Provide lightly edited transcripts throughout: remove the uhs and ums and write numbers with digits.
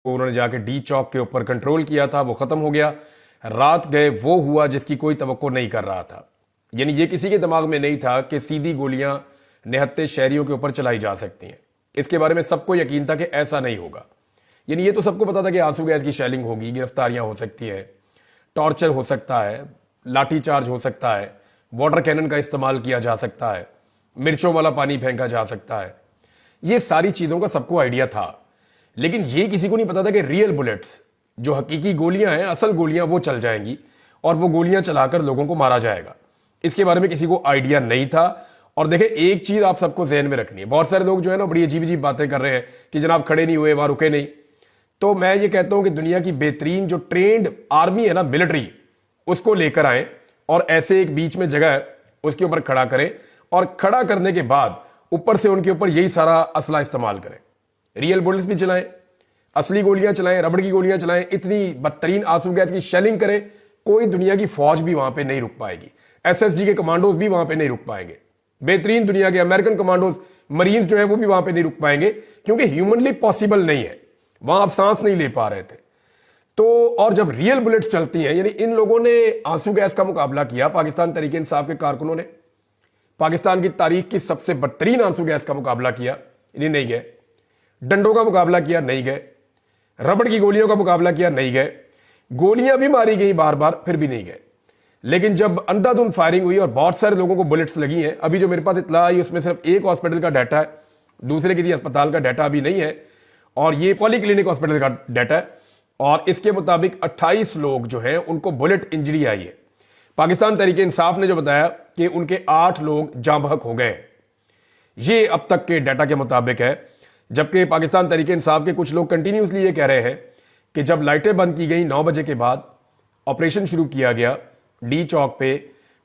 उन्होंने जाके डी चौक के ऊपर कंट्रोल किया था, वो खत्म हो गया। रात गए वो हुआ जिसकी कोई तवक्को नहीं कर रहा था। यानी ये किसी के दिमाग में नहीं था कि सीधी गोलियां निहत्ते शहरियों के ऊपर चलाई जा सकती हैं। इसके बारे में सबको यकीन था कि ऐसा नहीं होगा। यानी ये तो सबको पता था कि आंसू गैस की शेलिंग होगी, गिरफ्तारियां हो सकती हैं, टॉर्चर हो सकता है, लाठी चार्ज हो सकता है, वाटर कैनन का इस्तेमाल किया जा सकता है, मिर्चों वाला पानी फेंका जा सकता है। ये सारी चीजों का सबको आइडिया था, लेकिन ये किसी को नहीं पता था कि रियल बुलेट्स, जो हकीकी गोलियां हैं, असल गोलियां, वो चल जाएंगी और वो गोलियां चलाकर लोगों को मारा जाएगा। इसके बारे में किसी को आइडिया नहीं था। और देखें, एक चीज आप सबको ज़हन में रखनी है, बहुत सारे लोग जो है ना बड़ी अजीब अजीब बातें कर रहे हैं कि जनाब खड़े नहीं हुए, वहां रुके नहीं। तो मैं ये कहता हूं कि दुनिया की बेहतरीन जो ट्रेंड आर्मी है ना, मिलिट्री, उसको लेकर आए और ऐसे एक बीच में जगह है उसके ऊपर खड़ा करें, और खड़ा करने के बाद ऊपर से उनके ऊपर यही सारा असला इस्तेमाल करें। रियल बुलेट्स भी चलाएं, असली गोलियां चलाएं, रबड़ की गोलियां चलाएं, इतनी बदतरीन आंसू गैस की शेलिंग करें, कोई दुनिया की फौज भी वहां पे नहीं रुक पाएगी। एसएसजी के कमांडोज भी वहां पे नहीं रुक पाएंगे। बेहतरीन दुनिया के अमेरिकन कमांडोज, मरीन्स जो है वो भी वहां पे नहीं रुक पाएंगे, क्योंकि ह्यूमनली पॉसिबल नहीं है, वहां आप सांस नहीं ले पा रहे थे। तो और जब रियल बुलेट्स चलती हैं, यानी इन लोगों ने आंसू गैस का मुकाबला किया, पाकिस्तान तहरीक इंसाफ के कारकुनों ने पाकिस्तान की तारीख की सबसे बदतरीन आंसू गैस का मुकाबला किया, यानी नहीं गए। डंडों का मुकाबला किया, नहीं गए। रबड़ की गोलियों का मुकाबला किया, नहीं गए। गोलियां भी मारी गई बार बार, फिर भी नहीं गए। लेकिन जब अंधाधुंध फायरिंग हुई और बहुत सारे लोगों को बुलेट्स लगी हैं, अभी जो मेरे पास इत्तला आई उसमें सिर्फ एक हॉस्पिटल का डाटा है, दूसरे किसी अस्पताल का डाटा अभी नहीं है, और ये पॉलीक्लिनिक हॉस्पिटल का डाटा है। और इसके मुताबिक 28 लोग जो हैं उनको बुलेट इंजरी आई है। पाकिस्तान तहरीक इंसाफ ने जो बताया कि उनके 8 लोग जाँ बहक हो गए। ये अब तक के डाटा के मुताबिक है। जबकि पाकिस्तान तहरीक इंसाफ के कुछ लोग कंटिन्यूसली ये कह रहे हैं कि जब लाइटें बंद की गई 9 बजे के बाद, ऑपरेशन शुरू किया गया डी चौक पे,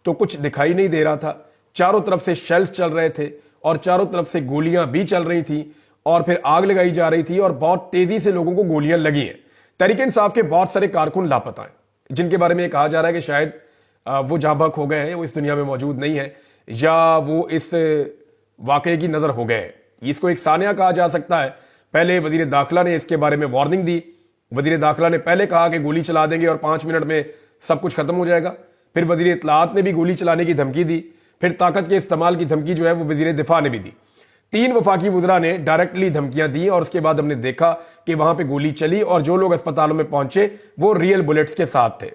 तो कुछ दिखाई नहीं दे रहा था। चारों तरफ से शेल्स चल रहे थे और चारों तरफ से गोलियां भी चल रही थी, और फिर आग लगाई जा रही थी और बहुत तेजी से लोगों को गोलियां लगी हैं। तहरीक इंसाफ के बहुत सारे कारकुन लापता हैं, जिनके बारे में ये कहा जा रहा है कि शायद वो जाँ बहक हो गए हैं, वो इस दुनिया में मौजूद नहीं है, या वो इस वाकये की नजर हो गए हैं। इसको एक सानिया कहा जा सकता है। पहले वजीर दाखिला ने इसके बारे में वार्निंग दी। वजीर दाखिला ने पहले कहा कि गोली चला देंगे और 5 मिनट में सब कुछ खत्म हो जाएगा। फिर वजीर इत्तलात ने भी गोली चलाने की धमकी दी। फिर ताकत के इस्तेमाल की धमकी जो है वो वजीर दिफा ने भी दी। 3 वफाकी वज़रा ने डायरेक्टली धमकियां दी, और उसके बाद हमने देखा कि वहां पर गोली चली और जो लोग अस्पतालों में पहुंचे वो रियल बुलेट्स के साथ थे।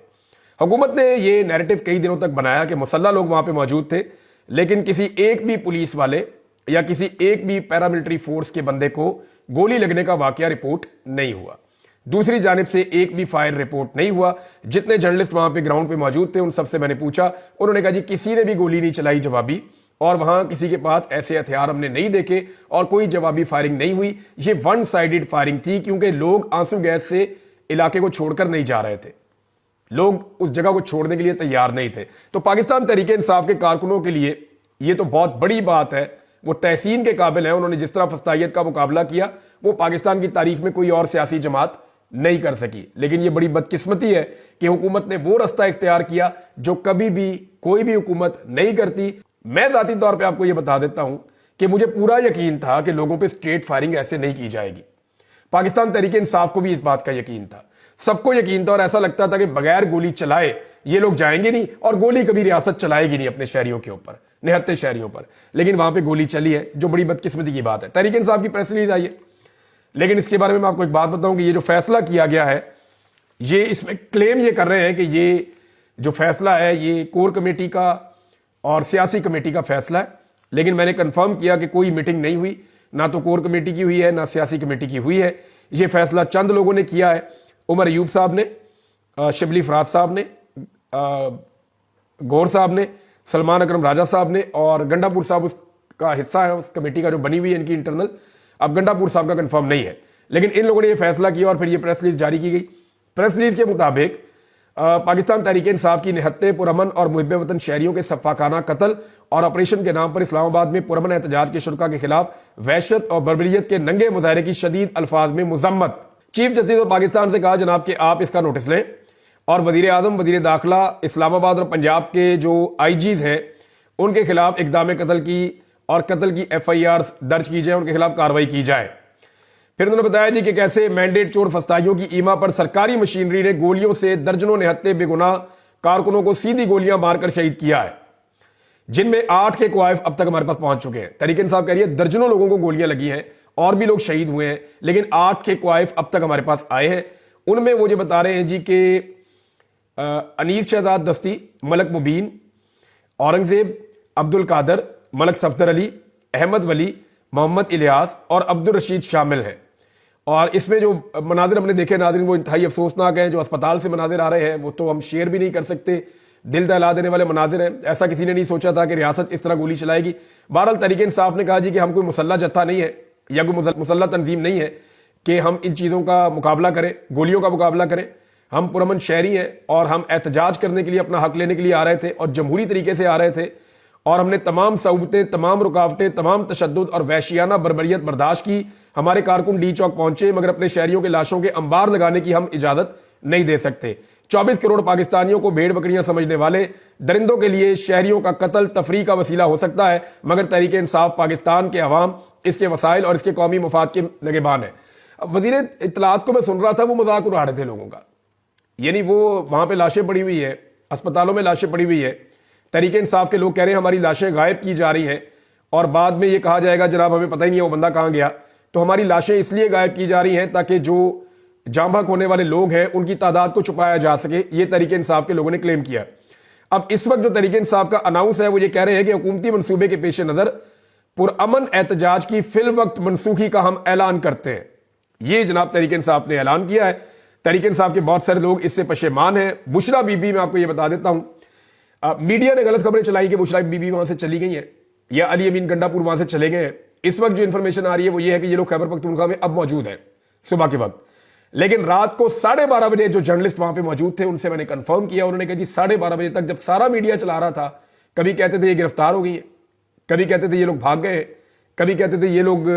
हुकूमत ने यह नैरेटिव कई दिनों तक बनाया कि मुसल्लह लोग वहां पर मौजूद थे, लेकिन किसी एक भी पुलिस वाले या किसी एक भी पैरामिलिट्री फोर्स के बंदे को गोली लगने का वाकया रिपोर्ट नहीं हुआ। दूसरी जानिब से एक भी फायर रिपोर्ट नहीं हुआ। जितने जर्नलिस्ट वहां पे ग्राउंड पे मौजूद थे उन सबसे मैंने पूछा, उन्होंने कहा जी किसी ने भी गोली नहीं चलाई जवाबी, और वहां किसी के पास ऐसे हथियार हमने नहीं देखे और कोई जवाबी फायरिंग नहीं हुई। ये वन साइडेड फायरिंग थी, क्योंकि लोग आंसू गैस से इलाके को छोड़कर नहीं जा रहे थे, लोग उस जगह को छोड़ने के लिए तैयार नहीं थे। तो पाकिस्तान तहरीक इंसाफ के कारकुनों के लिए यह तो बहुत बड़ी बात है, वो तहसीन के काबिल है। उन्होंने जिस तरह फस्तायत का मुकाबला किया वो पाकिस्तान की तारीख में कोई और सियासी जमात नहीं कर सकी। लेकिन ये बड़ी बदकिस्मती है कि हुकूमत ने वो रास्ता इख्तियार किया जो कभी भी कोई भी हुकूमत नहीं करती। मैं जाती तौर पे आपको ये बता देता हूं कि मुझे पूरा यकीन था कि लोगों पे स्ट्रेट फायरिंग ऐसे नहीं की जाएगी। पाकिस्तान तहरीक इंसाफ को भी इस बात का यकीन था, सबको यकीन था, और ऐसा लगता था कि बगैर गोली चलाए ये लोग जाएंगे नहीं, और गोली कभी रियासत चलाएगी नहीं अपने शहरियों के ऊपर, निहत्ते शहरियों पर। लेकिन वहां पे गोली चली है, जो बड़ी बदकिस्मती की बात है। तहरीक इंसाफ की प्रेस रिलीज आई है, लेकिन इसके बारे में मैं आपको एक बात बताऊं कि ये जो फैसला किया गया है, ये इसमें क्लेम ये कर रहे हैं कि ये जो फैसला है ये कोर कमेटी का और सियासी कमेटी का फैसला है। लेकिन मैंने कंफर्म किया कि कोई मीटिंग नहीं हुई, ना तो कोर कमेटी की हुई है ना सियासी कमेटी की हुई है। ये फैसला चंद लोगों ने किया है, उमर अयूब साहब ने, शिबली फराज साहब ने, गौर साहब ने, सलमान अकरम राजा साहब ने, और गंडापुर साहब उसका हिस्सा है, उस कमेटी का जो बनी हुई है इनकी इंटरनल। अब गंडापुर साहब का कंफर्म नहीं है, लेकिन इन लोगों ने यह फैसला किया और फिर यह प्रेस रिलीज जारी की गई। प्रेस रिलीज के मुताबिक पाकिस्तान तहरीक इंसाफ की निहत्ते पुरअमन और मुहिब वतन शहरियों के सफ़ाकाना कत्ल और ऑपरेशन के नाम पर इस्लामाबाद में पुरअमन एहतजाज के शुरका के खिलाफ वहशत और बर्बरियत के नंगे मुजाहरे की शदीद अल्फाज में मुजम्मत। चीफ जस्टिस ऑफ पाकिस्तान से कहा जनाब कि आप इसका नोटिस लें, और वजीर आजम, वजीर दाखिला, इस्लामाबाद और पंजाब के जो आईजीज हैं उनके खिलाफ इक़दाम कत्ल की और कत्ल की FIR दर्ज की जाए, उनके खिलाफ कार्रवाई की जाए। फिर उन्होंने बताया जी कि कैसे मैंडेट चोर फस्ताइयों की ईमा पर सरकारी मशीनरी ने गोलियों से दर्जनों निहत्ते बेगुनाह कारकुनों को सीधी गोलियां मारकर शहीद किया है, जिनमें 8 के क्वाइफ अब तक हमारे पास पहुंच चुके हैं। तरीके इंसाफ कह रही है दर्जनों लोगों को गोलियां लगी हैं और भी लोग शहीद हुए हैं, लेकिन 8 के क्वाइफ अब तक हमारे पास आए हैं। उनमें वो जो बता रहे हैं जी कि अनीस शहजाद दस्ती, मलक मुबीन, औरंगजेब, अब्दुल कादर, मलक सफदर अली, अहमद वली, मोहम्मद इलियास और अब्दुल रशीद शामिल हैं। और इसमें जो मनाजिर हमने देखे नाज़रीन वो इंतहाई अफसोसनाक हैं। जो अस्पताल से मनाजिर आ रहे हैं वो तो हम शेयर भी नहीं कर सकते, दिल दहला देने वाले मनाजिर हैं। ऐसा किसी ने नहीं सोचा था कि रियासत इस तरह गोली चलाएगी। बहरहाल तहरीक इंसाफ ने कहा जी कि हम कोई मुसल्ला जत्था नहीं है या कोई मुसल्ला तंजीम नहीं है कि हम इन चीज़ों का मुकाबला करें, गोलियों का मुकाबला करें। हम पुरअमन शहरी हैं और हम एहतजाज करने के लिए, अपना हक लेने के लिए आ रहे थे और जमहूरी तरीके से आ रहे थे। और हमने तमाम सऊबतें, तमाम रुकावटें, तमाम तशद्दुद और वहशियाना बर्बरियत बर्दाश्त की। हमारे कारकुन डी चौक पहुंचे, मगर अपने शहरियों के लाशों के अंबार लगाने की हम इजाजत नहीं दे सकते। 24 करोड़ पाकिस्तानियों को भेड़ बकरियां समझने वाले दरिंदों के लिए शहरियों का कत्ल तफरी का वसीला हो सकता है, मगर तहरीक इंसाफ पाकिस्तान के अवाम, इसके वसाइल और इसके कौमी मफाद के निगहबान है। अब वजीर इत्तलात को मैं सुन रहा था, वो मजाक उड़ा रहे थे लोगों का। यानी वो वहां पर लाशें पड़ी हुई है, अस्पतालों में लाशें पड़ी हुई है, तहरीक इंसाफ के लोग कह रहे हैं हमारी लाशें गायब की जा रही हैं और बाद में ये कहा जाएगा जनाब हमें पता ही नहीं है वो बंदा कहां गया। तो हमारी लाशें इसलिए गायब की जा रही हैं ताकि जो जांबहक होने वाले लोग हैं उनकी तादाद को छुपाया जा सके, ये तहरीक इंसाफ के लोगों ने क्लेम किया। अब इस वक्त जो तहरीक इंसाफ का अनाउंस है वो ये कह रहे हैं कि हुकूमती मंसूबे के पेश नजर पुरअमन एहतजाज की फिल वक्त मनसूखी का हम ऐलान करते हैं। ये जनाब तहरीक इंसाफ ने ऐलान किया है। तहरीक इंसाफ के बहुत सारे लोग इससे पशेमान हैं। बुशरा बीबी, मैं आपको ये बता देता हूं, मीडिया ने गलत खबरें चलाई कि बुशरा बीबी वहां से चली गई है या अली अमीन गंडापुर वहां से चले गए हैं। इस वक्त जो इंफॉर्मेशन आ रही है वो ये है कि ये लोग खैबर पख्तूनख्वा में अब मौजूद हैं सुबह के वक्त। लेकिन रात को 12:30 बजे जो जर्नलिस्ट वहां पे मौजूद थे उनसे मैंने कंफर्म किया, उन्होंने कहा जी 12:30 बजे तक जब सारा मीडिया चला रहा था, कभी कहते थे ये गिरफ्तार हो गई है, कभी कहते थे ये लोग भाग गए, कभी कहते थे ये लोग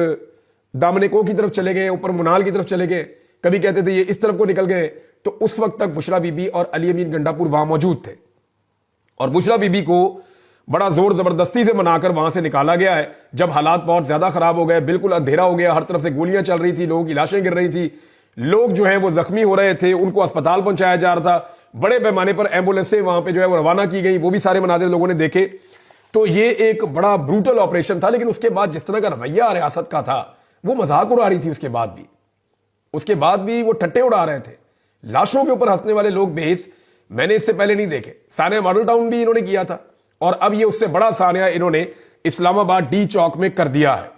दामनेको की तरफ चले गए, ऊपर मुनाल की तरफ चले गए, कभी कहते थे ये इस तरफ को निकल गए। तो उस वक्त तक बुशरा बीबी और अली अमीन गंडापुर वहां मौजूद थे और बुशरा बीबी को बड़ा जोर जबरदस्ती से मनाकर वहां से निकाला गया है। जब हालात बहुत ज्यादा खराब हो गए, बिल्कुल अंधेरा हो गया, हर तरफ से गोलियां चल रही थी, लोगों की लाशें गिर रही थी, लोग जो हैं वो जख्मी हो रहे थे, उनको अस्पताल पहुंचाया जा रहा था, बड़े पैमाने पर एम्बुलेंसें वहां पे जो है वो रवाना की गई, वो भी सारे मनाजिर लोगों ने देखे। तो ये एक बड़ा ब्रूटल ऑपरेशन था। लेकिन उसके बाद जिस तरह का रवैया रियासत का था वो मजाक उड़ा रही थी। उसके बाद भी वो ठट्टे उड़ा रहे थे। लाशों के ऊपर हंसने वाले लोग बेहिस मैंने इससे पहले नहीं देखे। सानिया मॉडल टाउन भी इन्होंने किया था और अब ये उससे बड़ा सानिया इन्होंने इस्लामाबाद डी चौक में कर दिया है।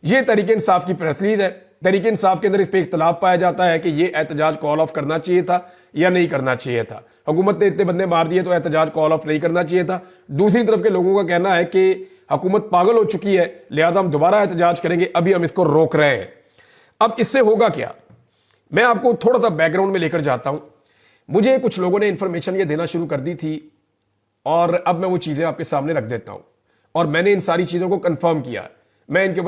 ये तहरीक इंसाफ की प्रेस रिलीज है। तहरीक इंसाफ के अंदर इस पर इख्तलाफ पाया जाता है कि ये एहतजाज कॉल ऑफ करना चाहिए था या नहीं करना चाहिए था। हुकूमत ने इतने बंदे मार दिए तो एहतजाज कॉल ऑफ नहीं करना चाहिए था। दूसरी तरफ के लोगों का कहना है कि हुकूमत पागल हो चुकी है, लिहाजा हम दोबारा एहतजाज करेंगे, अभी हम इसको रोक रहे हैं। अब इससे होगा क्या, मैं आपको थोड़ा सा बैकग्राउंड में लेकर जाता हूं। मुझे कुछ लोगों ने इंफॉर्मेशन ये देना शुरू कर दी थी और अब मैं वो चीजें आपके सामने रख देता हूं और मैंने इन सारी चीजों को कंफर्म किया। मैं इनके ऊपर